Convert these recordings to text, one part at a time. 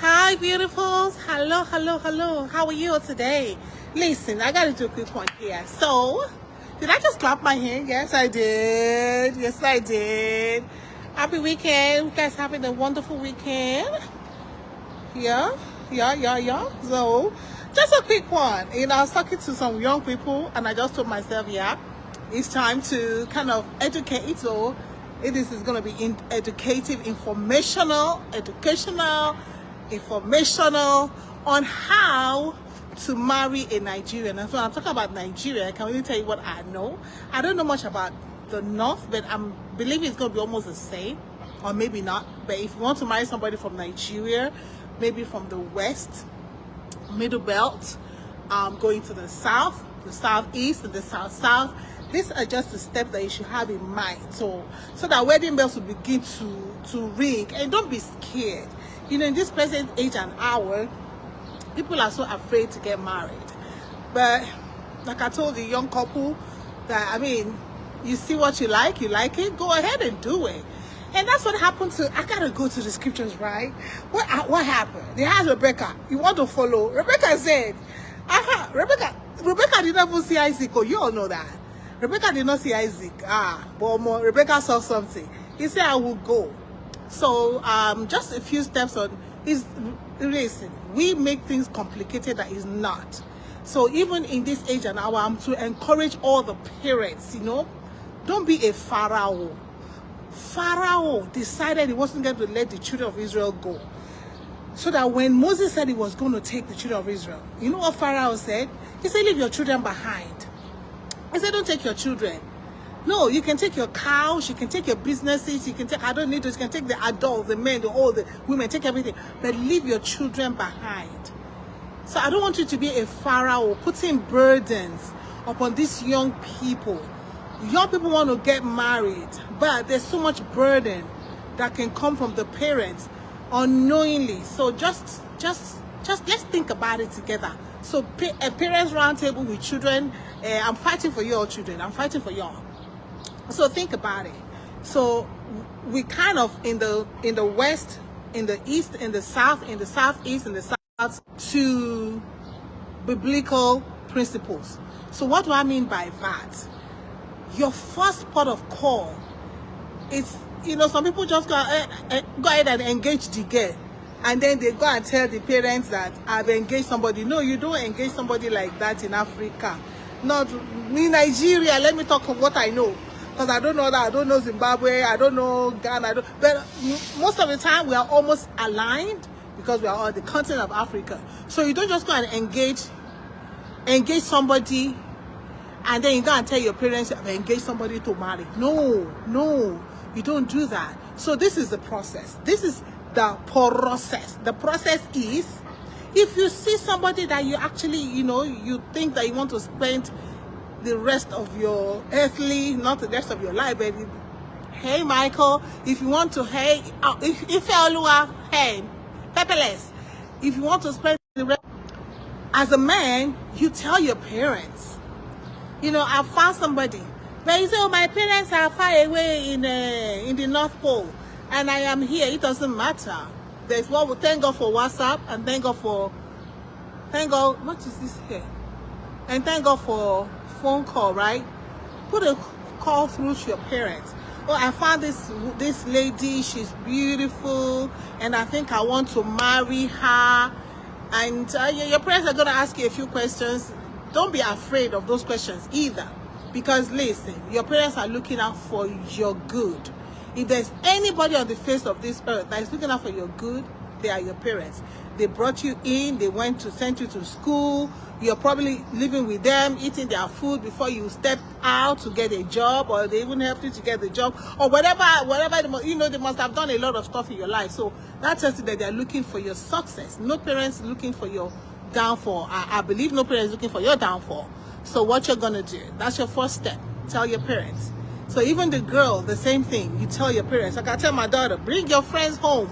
Hi, beautifuls. Hello, hello, hello. How are you today? Listen, I got to do a quick one here. So, did I just clap my hand? Yes, I did. Yes, I did. Happy weekend. You guys having a wonderful weekend? Yeah. So, just a quick one. I was talking to some young people, and I just told myself, yeah, it's time to kind of educate. So, this is going to be educative, informational on how to marry a Nigerian. And so I'm talking about Nigeria. I can only tell you what I know. I don't know much about the North, but I'm believing it's going to be almost the same, or maybe not. But if you want to marry somebody from Nigeria, maybe from the West, Middle Belt, going to the South, the Southeast, and the South, these are just the steps that you should have in mind. So that wedding bells will begin to ring, and don't be scared. In this present age and hour, people are so afraid to get married. But like I told the young couple, that you see what you like it, go ahead and do it. And that's what happened I gotta go to the scriptures, right? What happened? They asked Rebecca, you want to follow? Rebecca said, Rebecca did not even see Isaac. Oh, you all know that. Rebecca did not see Isaac. But Rebecca saw something. He said, I will go. So just a few steps on listen, we make things complicated that is not. So even in this age and hour, I'm to encourage all the parents, don't be a Pharaoh. Pharaoh decided he wasn't going to let the children of Israel go. So that when Moses said he was going to take the children of Israel, you know what Pharaoh said? He said, leave your children behind. He said, don't take your children. No, you can take your cows, you can take your businesses, you can take, I don't need those, you can take the adults, the men, all the women, take everything, but leave your children behind. So I don't want you to be a Pharaoh putting burdens upon these young people. Young people want to get married, but there's so much burden that can come from the parents unknowingly. So just let's think about it together. So a parents round table with children, I'm fighting for your children, I'm fighting for y'all. So think about it. So we kind of in the West, in the East, in the South, in the Southeast, in the South, to biblical principles. So what do I mean by that? Your first port of call is, some people just go ahead and engage the girl, and then they go and tell the parents that I've engaged somebody. No, you don't engage somebody like that in Africa. Not in Nigeria. Let me talk of what I know, because I don't know that. I don't know Zimbabwe. I don't know Ghana. But most of the time, we are almost aligned because we are on the continent of Africa. So you don't just go and engage somebody, and then you go and tell your parents I've engaged somebody to marry. No, you don't do that. So this is the process. This is the process. The process is, if you see somebody that you actually, you think that you want to spend the rest of your earthly, not the rest of your life, but hey, Michael, if you want to, hey, if pepperless, if you want to spend the rest, as a man, you tell your parents, I found somebody. But you say, oh, my parents are far away in the North Pole, and I am here. It doesn't matter. There's what. Thank God for WhatsApp, and thank God, what is this here? And thank God for phone call, right? Put a call through to your parents. Oh, I found this lady. She's beautiful, and I think I want to marry her. And your parents are going to ask you a few questions. Don't be afraid of those questions either, because listen, your parents are looking out for your good. If there's anybody on the face of this earth that is looking out for your good, they are your parents. They brought you in, they sent you to school, you're probably living with them, eating their food before you step out to get a job, or they even helped you to get the job, or whatever, they must have done a lot of stuff in your life. So that tells you that they're looking for your success. No parents looking for your downfall. I believe no parents looking for your downfall. So what you're gonna do, that's your first step. Tell your parents. So even the girl, the same thing. You tell your parents. Like I tell my daughter, bring your friends home.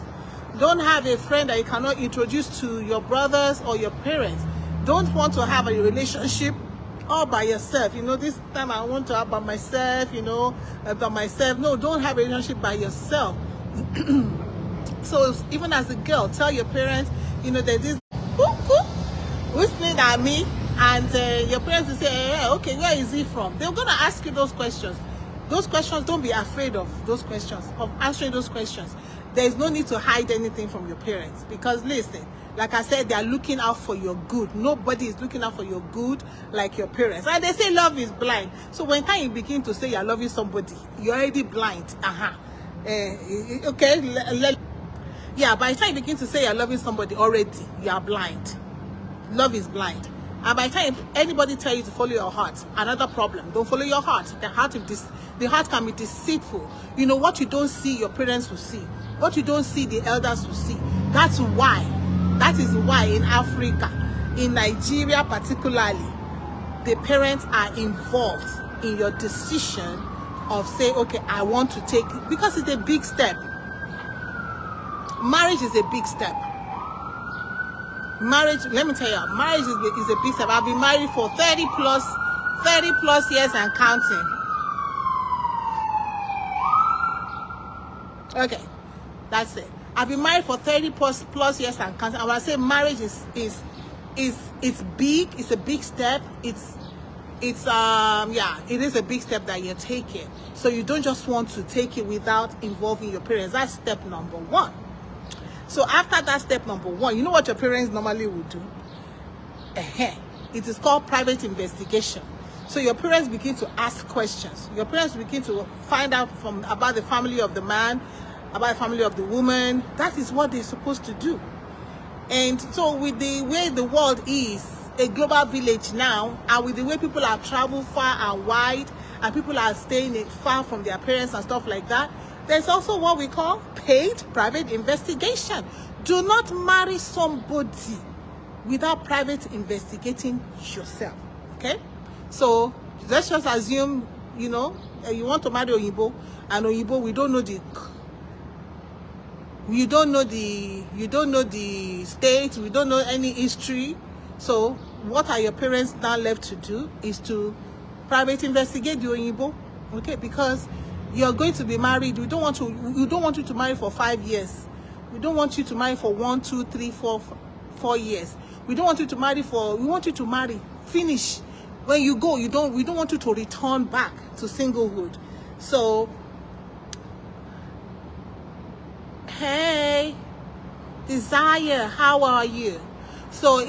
Don't have a friend that you cannot introduce to your brothers or your parents. Don't want to have a relationship all by yourself. This time I want to have by myself, No, don't have a relationship by yourself. So even as a girl, tell your parents, you know, there's this whistling at me, and your parents will say, hey, okay, where is he from? They're going to ask you those questions. Those questions, don't be afraid of those questions, of answering those questions. There's no need to hide anything from your parents, because listen, like I said, they are looking out for your good. Nobody is looking out for your good like your parents. And they say love is blind. So when time you begin to say you're loving somebody, you're already blind. Okay, yeah, by the time you begin to say you're loving somebody already, you are blind. Love is blind. And by the time anybody tell you to follow your heart, another problem. Don't follow your heart. The heart can be deceitful. You know, what you don't see, your parents will see. What you don't see, the elders will see. That is why in Africa, in Nigeria particularly, the parents are involved in your decision of saying, okay, I want to take it, because it's a big step. Marriage is a big step. Marriage, let me tell you, marriage is a big step. I've been married for 30 plus years and counting. Okay, that's it. I've been married for 30 plus years and counting. And when I say marriage is big, it's a big step. It is a big step that you're taking. So you don't just want to take it without involving your parents. That's step number one. So after that step number one, you know what your parents normally would do? It is called private investigation. So your parents begin to ask questions. Your parents begin to find out about the family of the man, about the family of the woman. That is what they're supposed to do. And so with the way the world is a global village now, and with the way people have traveled far and wide, and people are staying far from their parents and stuff like that, there's also what we call paid private investigation. Do not marry somebody without private investigating yourself. Okay? So let's just assume, you know, you want to marry Oyibo, and Oyibo, we don't know the state, we don't know any history. So what are your parents now left to do is to private investigate the Oyibo, okay? Because you're going to be married. We don't want you to marry for 5 years. We don't want you to marry for 1, 2, 3, 4 years. We don't want you to marry we want you to marry, finish. When you go, we don't want you to return back to singlehood. So, hey, Desire, how are you? So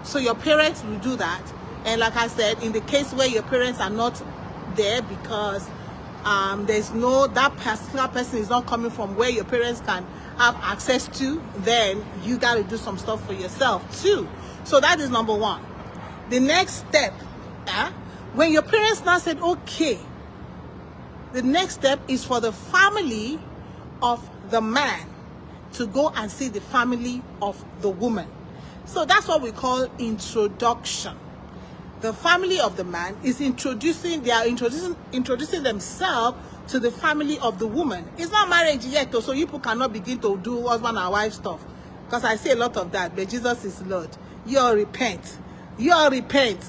so your parents will do that. And like I said, in the case where your parents are not there because that particular person is not coming from where your parents can have access to, then you got to do some stuff for yourself too. So that is number one. The next step, when your parents now said, okay, the next step is for the family of the man to go and see the family of the woman. So that's what we call introduction. The family of the man is introducing themselves to the family of the woman. It's not marriage yet, so you people cannot begin to do husband and wife stuff. Because I say a lot of that, but Jesus is Lord. You all repent.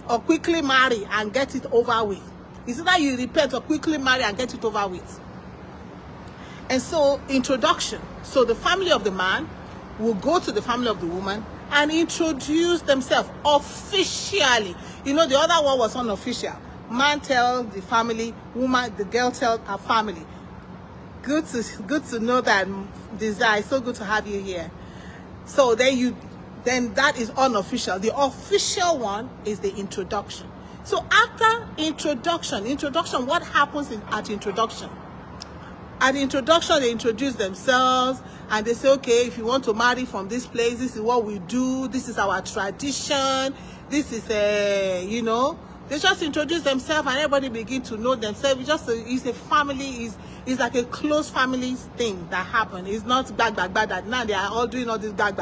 Or quickly marry and get it over with. It's either you repent or quickly marry and get it over with. And so, introduction. So the family of the man will go to the family of the woman and introduce themselves officially. You know, the other one was unofficial. Man tell the family, woman, the girl tell her family. Good to know that, Desire. So good to have you here. So then that is unofficial. The official one is the introduction. So after introduction, what happens at introduction? At the introduction, they introduce themselves and they say, okay, if you want to marry from this place, this is what we do. This is our tradition. This is they just introduce themselves and everybody begin to know themselves. It's a family, it's like a close family thing that happened. It's not bag that now they are all doing all this bag.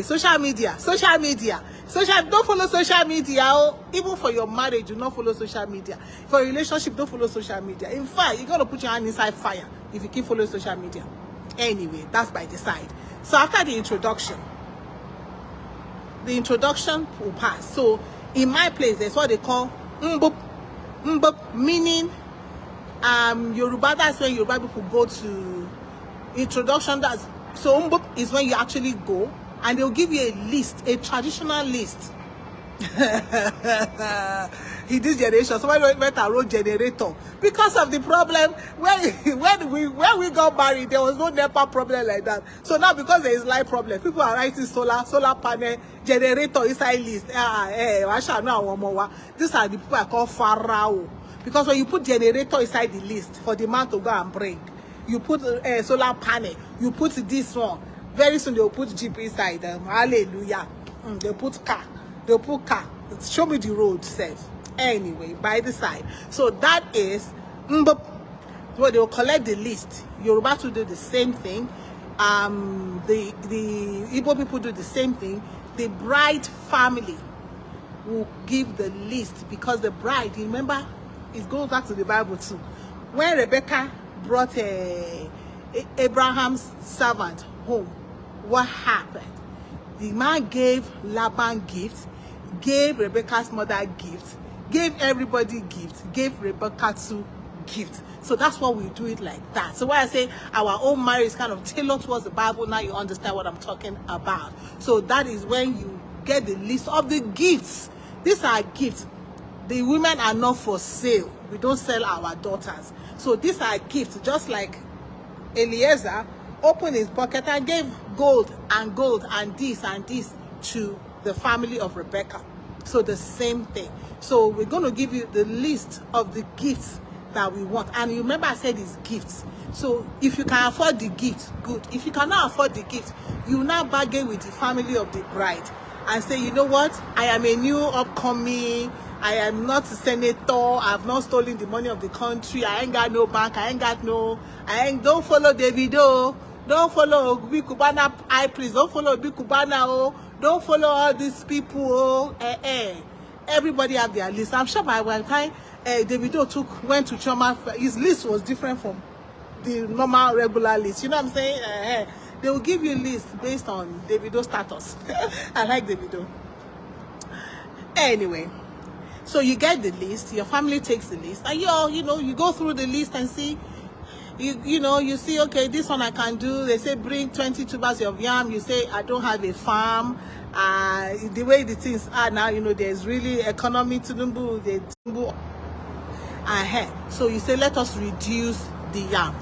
Social media. Don't follow social media. Even for your marriage, do not follow social media. For a relationship, don't follow social media. In fact, you're going to put your hand inside fire if you keep following social media. Anyway, that's by the side. So after the introduction will pass. So in my place, there's what they call mbop, meaning Yoruba. That's when Yoruba people go to introduction. That's so Mbop is when you actually go and they'll give you a list, a traditional list. He did generation. Somebody went and wrote generator because of the problem when we got married. There was no NEPA problem like that. So now because there is light problem, people are writing solar panel, generator inside list. These are the people I call Pharaoh, because when you put generator inside the list for the man to go and bring, you put solar panel, you put this one. Very soon they'll put Jeep inside them. Hallelujah. They'll put car. They'll put car. Show me the road, safe. Anyway, by the side. So that is Mbop. Well, they will collect the list. You're about to do the same thing. The Igbo people do the same thing. The bride family will give the list, because the bride, remember, it goes back to the Bible too. When Rebecca brought Abraham's servant home, what happened? The man gave Laban gifts, gave Rebecca's mother gifts, gave everybody gifts, gave Rebecca two gifts. So that's why we do it like that. So when I say our own marriage is kind of tailored towards the Bible, now you understand what I'm talking about. So that is when you get the list of the gifts. These are gifts. The women are not for sale. We don't sell our daughters. So these are gifts, just like Eliezer opened his pocket and gave gold and this to the family of Rebecca. So the same thing. So we're going to give you the list of the gifts that we want. And remember I said it's gifts. So if you can afford the gift, good. If you cannot afford the gift, you now bargain with the family of the bride and say, you know what, I am a new upcoming, I am not a senator, I have not stolen the money of the country, I ain't got no bank, don't follow Davido, don't follow Obi Kubana, please don't follow Obi Kubana, oh, don't follow all these people, Everybody have their list. I'm sure by one time Davido went to Choma, his list was different from the normal regular list. You know what I'm saying? They will give you a list based on Davido status. I like Davido. Anyway, so you get the list, your family takes the list, and you go through the list and see, you see, okay, this one I can do. They say bring 20 tubers of yam. You say I don't have a farm. The way the things are now, there's really economy to Dumbu. So you say, let us reduce the yam,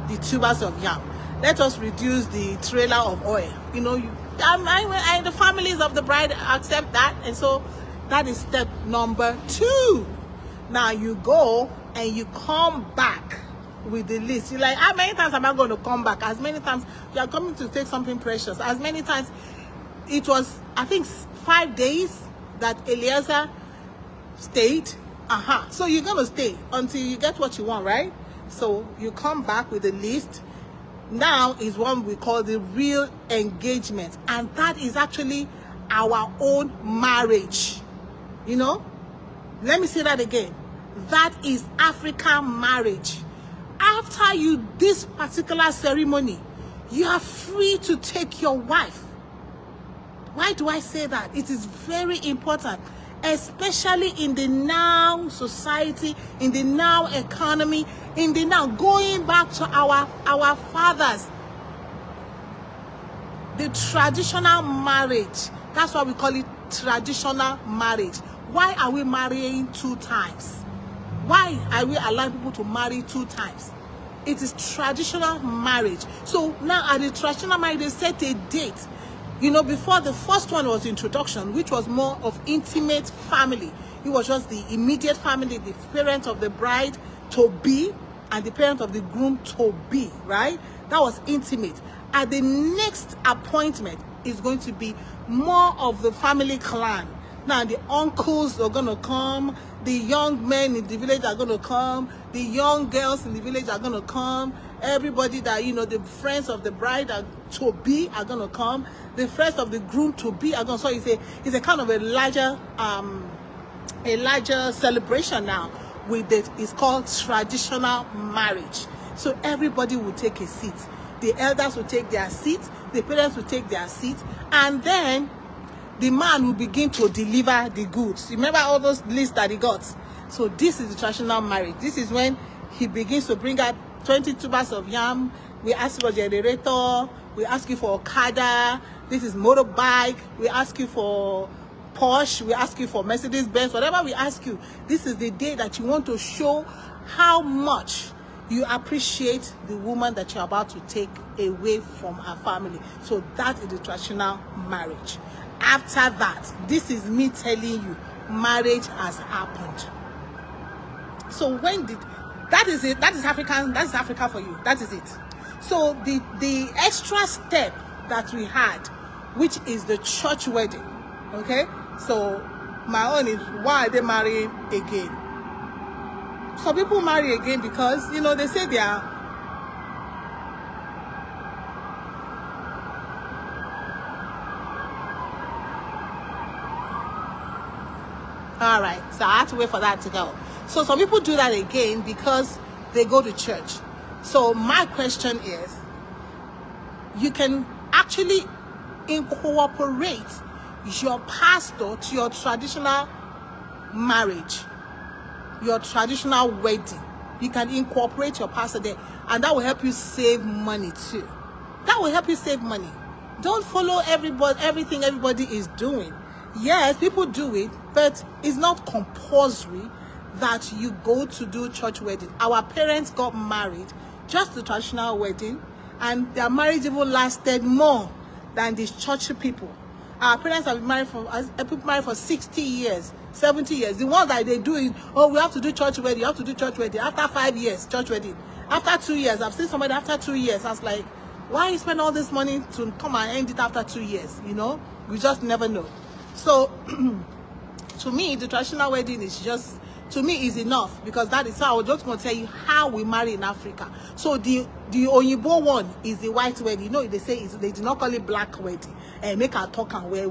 the tubers of yam. Let us reduce the trailer of oil. The families of the bride accept that, and so that is step number 2. Now you go and you come back with the list. You're like, how many times am I going to come back? As many times you are coming to take something precious. As many times. It was, I think, 5 days that Eliezer stayed. So you're going to stay until you get what you want, right? So you come back with a list. Now is what we call the real engagement. And that is actually our own marriage. Let me say that again. That is African marriage. After this particular ceremony, you are free to take your wife. Why do I say that? It is very important, especially in the now society, in the now economy, in the now going back to our fathers. The traditional marriage, that's why we call it traditional marriage. Why are we marrying 2 times? Why are we allowing people to marry 2 times? It is traditional marriage. So now at the traditional marriage, they set a date. Before, the first one was introduction, which was more of intimate family. It was just the immediate family, the parents of the bride to be and the parent of the groom to be, right? That was intimate. At the next appointment is going to be more of the family clan. Now the uncles are going to come, the young men in the village are going to come, the young girls in the village are going to come, everybody that, the friends of the bride to be are going to come, the friends of the groom to be are going to, so it's a kind of a larger celebration now with it. It's called traditional marriage. So everybody will take a seat. The elders will take their seat, the parents will take their seat, and then the man will begin to deliver the goods. Remember all those lists that he got? So this is the traditional marriage. This is when he begins to bring out 20 tubers of yam, We ask you for generator. We ask you for Okada. This is motorbike. We ask you for Porsche. We ask you for Mercedes Benz. Whatever we ask you, this is the day that you want to show how much you appreciate the woman that you're about to take away from her family. So that is the traditional marriage. After that, this is me telling you, marriage has happened. So when did that is it? That is African. That is Africa for you. That is it. So the extra step that we had, which is the church wedding. Okay. So my own is, why are they marrying again? Some people marry again because, you know, they say they are. All right, so I had to wait for that to go. So some people do that again because they go to church. So my question is, you can actually incorporate your pastor to your traditional marriage, your traditional wedding. You can incorporate your pastor there, and that will help you save money too. That will help you save money. Don't follow everything everybody is doing. Yes, people do it, but it's not compulsory that you go to do church wedding. Our parents got married, just the traditional wedding, and their marriage even lasted more than these church people. Our parents have been married for 60 years, 70 years. The ones that they do it, oh, we have to do church wedding, you have to do church wedding. After 5 years, church wedding. After 2 years, I've seen somebody after 2 years. I was like, why you spend all this money to come and end it after 2 years? You know, we just never know. So to me, the traditional wedding is just, to me, is enough, because that is how I was just going to tell you how we marry in Africa. So the Oyibo one is the white wedding. You know, they say they do not call it black wedding and make her talk and wear.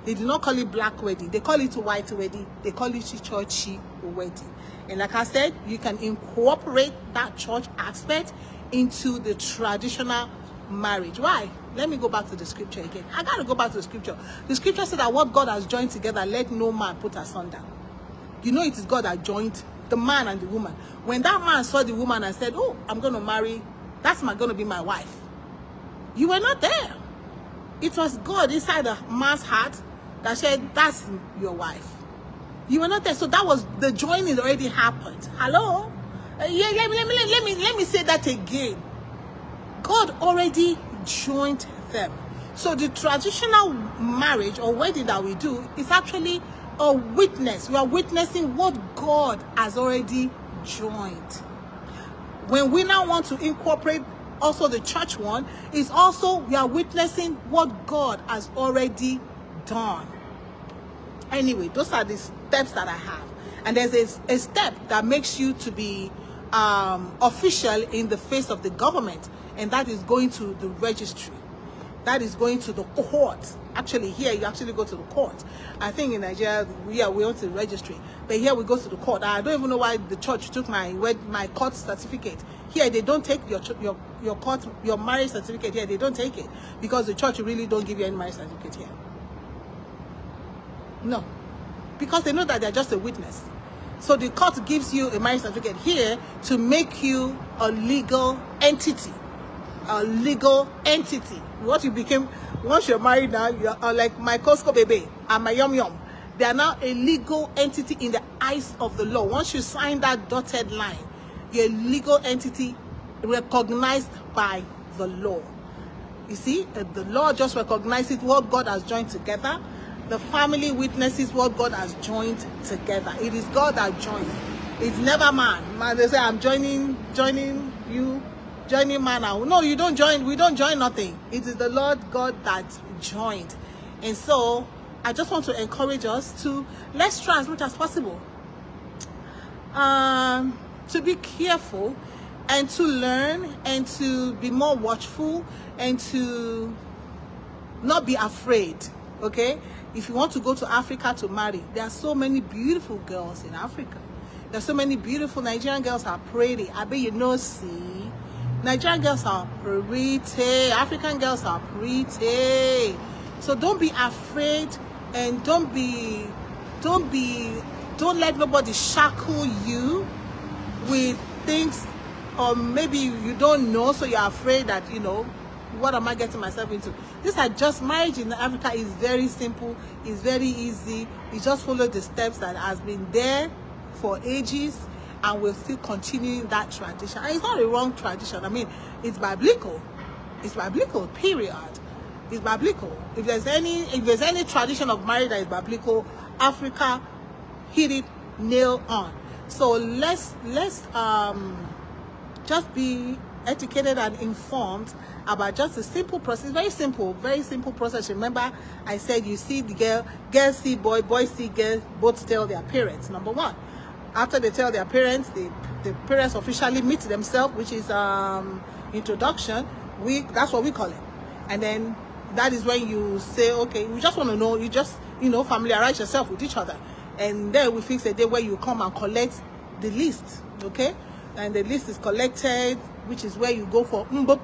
They do not call it black wedding. They call it white wedding. They call it churchy wedding. And like I said, you can incorporate that church aspect into the traditional marriage. Why? Let me go back to the scripture again. I got to go back to the scripture. The scripture said that what God has joined together, let no man put asunder. You know, it is God that joined the man and the woman. When that man saw the woman and said, oh, I'm going to marry, that's going to be my wife. You were not there. It was God inside the man's heart that said, that's your wife. You were not there. So that was, the joining already happened. Hello? Yeah, let me say that again. God already joined them. So the traditional marriage or wedding that we do is actually a witness. We are witnessing what God has already joined. When we now want to incorporate also the church one, is also we are witnessing what God has already done. Anyway, those are the steps that I have. And there's a step that makes you to be official in the face of the government, and that is going to the registry. That is going to the court. Actually, here you actually go to the court. I think in Nigeria, we went to the registry, but here we go to the court. I don't even know why the church took my court certificate. Here they don't take your marriage certificate. Here they don't take it because the church really don't give you any marriage certificate here. No, because they know that they're just a witness. So the court gives you a marriage certificate here to make you a legal entity. A legal entity. What you became, once you're married now, you're like my Costco baby and my Yum Yum. They are now a legal entity in the eyes of the law. Once you sign that dotted line, you're a legal entity recognized by the law. You see, the law just recognizes what God has joined together. The family witnesses what God has joined together. It is God that joins. It's never man. Man, they say, I'm joining you. Joining man now. No, you don't join. We don't join nothing. It is the Lord God that joined. And so I just want to encourage us to, let's try as much as possible to be careful and to learn and to be more watchful and to not be afraid. Okay, if you want to go to Africa to marry, there are so many beautiful girls in Africa. There are so many beautiful Nigerian girls are pretty. I bet you know, see, Nigerian girls are pretty, African girls are pretty. So don't be afraid, and don't let nobody shackle you with things or maybe you don't know, so you're afraid that, you know, what am I getting myself into? These are just, marriage in Africa is very simple, it's very easy. You just follow the steps that has been there for ages, and we're still continuing that tradition. And it's not a wrong tradition. I mean, it's biblical. It's biblical, period. It's biblical. If there's any tradition of marriage that is biblical, Africa hit it nail on. So let's just be educated and informed about just a simple process. Very simple process. Remember, I said you see the girl see boy, boy see girl, both tell their parents. Number one, after they tell their parents, the parents officially meet themselves, which is introduction. That's what we call it. And then that is when you say, okay, we just want to know, you just, you know, familiarize yourself with each other. And then we fix a day where you come and collect the list, okay? And the list is collected, which is where you go for mbop.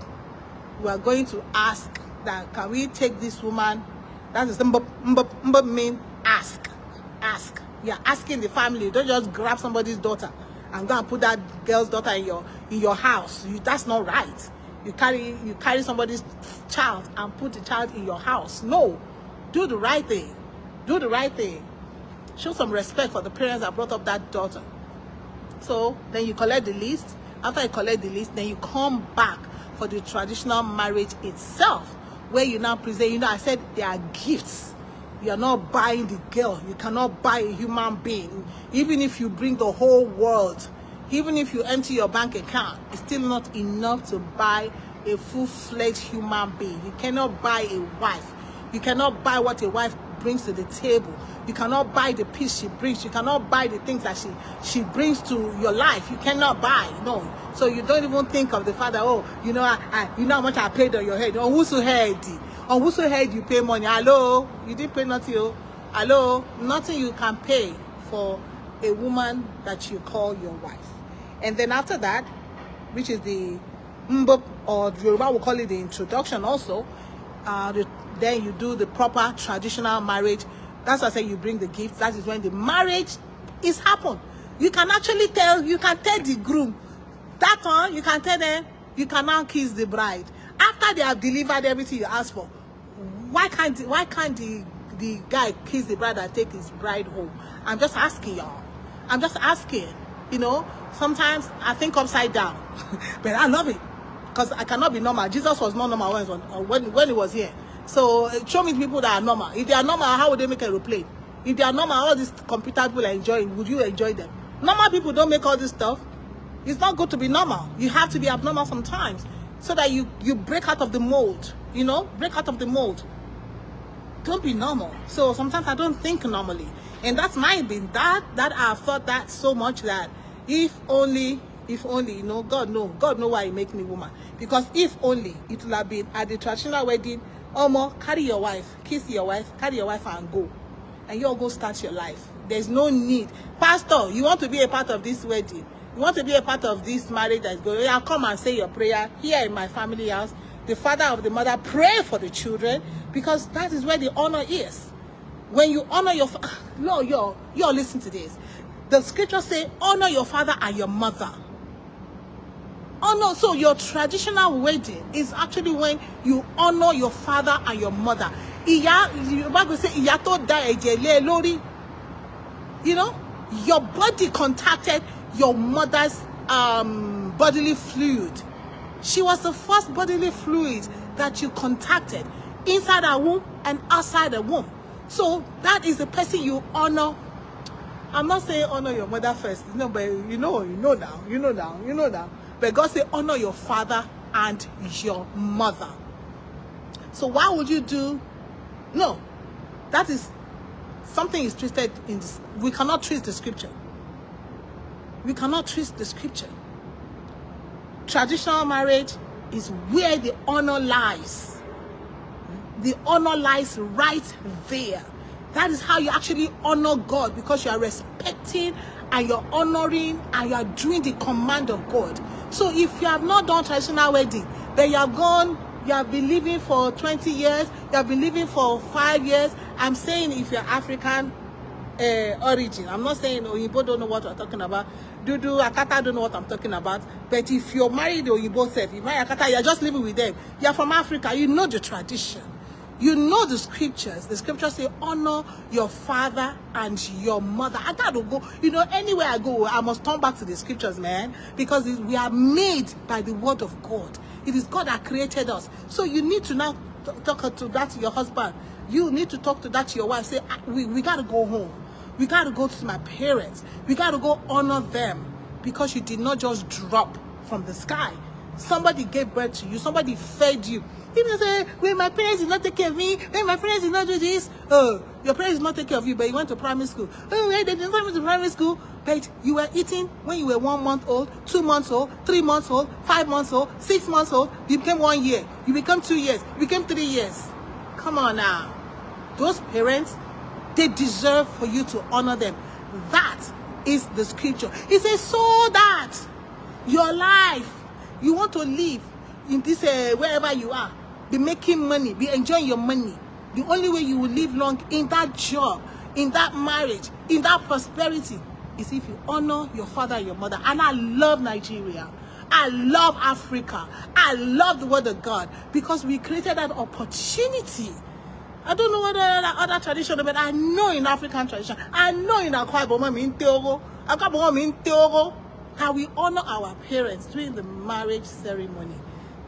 We are going to ask that, can we take this woman? That is mbop. Mbop mean ask. You're asking the family. Don't just grab somebody's daughter and go and put that girl's daughter in your house. That's not right. You carry somebody's child and put the child in your house. No, do the right thing. Do the right thing. Show some respect for the parents that brought up that daughter. So then you collect the list. After you collect the list, then you come back for the traditional marriage itself, where you now present. You know, I said there are gifts. You are not buying the girl. You cannot buy a human being. Even if you bring the whole world, even if you empty your bank account, it's still not enough to buy a full-fledged human being. You cannot buy a wife. You cannot buy what a wife brings to the table. You cannot buy the peace she brings. You cannot buy the things that she brings to your life. You cannot buy. No. So you don't even think of the fact that, oh, you know, you know how much I paid on your head. On who's head? On who's head you pay money? Hello? You didn't pay nothing. Oh. Hello? Nothing you can pay for a woman that you call your wife. And then after that, which is the mbop, or Yoruba will call it the introduction also, then you do the proper traditional marriage. That's why I say you bring the gifts. That is when the marriage is happened. You can actually tell the groom, that one, you can tell them, you can now kiss the bride. After they have delivered everything you asked for, why can't the guy kiss the bride and take his bride home? I'm just asking y'all. I'm just asking. You know, sometimes I think upside down. But I love it. Because I cannot be normal. Jesus was not normal when he was here. So show me people that are normal. If they are normal, how would they make an aeroplane? If they are normal, all these computer people are enjoying, would you enjoy them? Normal people don't make all this stuff. It's not good to be normal. You have to be abnormal sometimes, so that you break out of the mold. You know, break out of the mold. Don't be normal. So sometimes I don't think normally. And that's my being. That I've thought that so much that if only, you know, God know why he make me woman. Because if only it would have been at the traditional wedding, Omo, carry your wife, kiss your wife, carry your wife and go. And you all go start your life. There's no need. Pastor, you want to be a part of this wedding? You want to be a part of this marriage that's going, yeah, come and say your prayer here in my family house. The father of the mother, pray for the children, because that is where the honor is. When you honor your no, y'all listen to this. The scriptures say, honor your father and your mother. Honor, so your traditional wedding is actually when you honor your father and your mother. You're about to say, you know, your body contacted your mother's bodily fluid. She was the first bodily fluid that you contacted inside the womb and outside the womb. So that is the person you honor. I'm not saying honor your mother first, no, but you know now. But God say honor your father and your mother. So why would you do? No, that is something is twisted in this. We cannot twist the scripture. We cannot twist the scripture. Traditional marriage is where the honor lies. The honor lies right there. That is how you actually honor God, because you are respecting and you're honoring and you are doing the command of God. So if you have not done traditional wedding, then you have gone, you have been living for 20 years, you have been living for 5 years. I'm saying if you're African, origin. I'm not saying Oyibo don't know what we're talking about. Dudu, Akata don't know what I'm talking about. But if you're married Oyibo self, you marry Akata, you're just living with them. You're from Africa, you know the tradition. You know the scriptures. The scriptures say, honor your father and your mother. I gotta go. You know, anywhere I go, I must turn back to the scriptures, man. Because we are made by the word of God. It is God that created us. So you need to now talk to that to your husband. You need to talk to that to your wife. Say, we gotta go home. We gotta go to my parents. We gotta go honor them. Because you did not just drop from the sky. Somebody gave birth to you. Somebody fed you. People say, well, my parents did not take care of me. Well, my parents did not do this. Oh, your parents did not take care of you, but you went to primary school. Oh, well, they didn't send me to primary school. But you were eating when you were 1 month old, 2 months old, 3 months old, 5 months old, 6 months old. You became 1 year. You became 2 years. You became 3 years. Come on now. Those parents, they deserve for you to honor them. That is the scripture. It says, so that your life, you want to live in this, wherever you are, be making money, be enjoying your money. The only way you will live long in that job, in that marriage, in that prosperity, is if you honor your father and your mother. And I love Nigeria. I love Africa. I love the word of God because we created that opportunity. I don't know what other tradition, but I know in African tradition, I know in Akwa Ibom in Teogo, how we honor our parents during the marriage ceremony.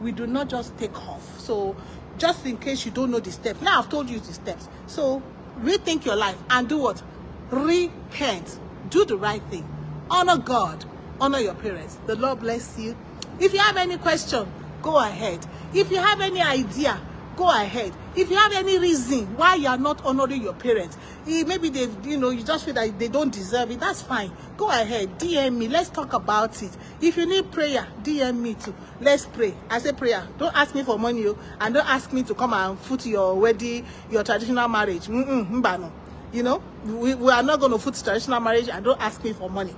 We do not just take off. So just in case you don't know the steps, now I've told you the steps. So rethink your life and do what? Repent. Do the right thing. Honor God. Honor your parents. The Lord bless you. If you have any question, go ahead. If you have any idea, go ahead. If you have any reason why you are not honoring your parents, maybe they, you just feel that they don't deserve it, that's fine. Go ahead, DM me. Let's talk about it. If you need prayer, DM me too. Let's pray. I say prayer. Don't ask me for money, and don't ask me to come and foot your wedding, your traditional marriage. We are not going to foot traditional marriage, and don't ask me for money.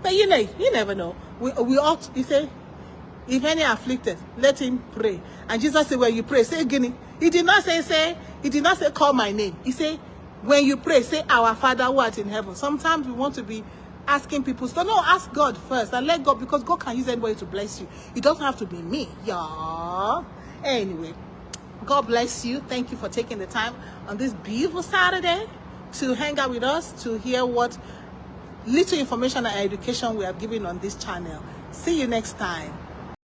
But you never know. We ought, you say, if any afflicted, let him pray. And Jesus said, when you pray, say Guinea. He did not say, he did not say, call my name. He said, when you pray, say, our Father who art in heaven. Sometimes we want to be asking people, so no, ask God first and let God, because God can use anybody to bless you. It doesn't have to be me. Yeah. Anyway, God bless you. Thank you for taking the time on this beautiful Saturday to hang out with us, to hear what little information and education we are giving on this channel. See you next time.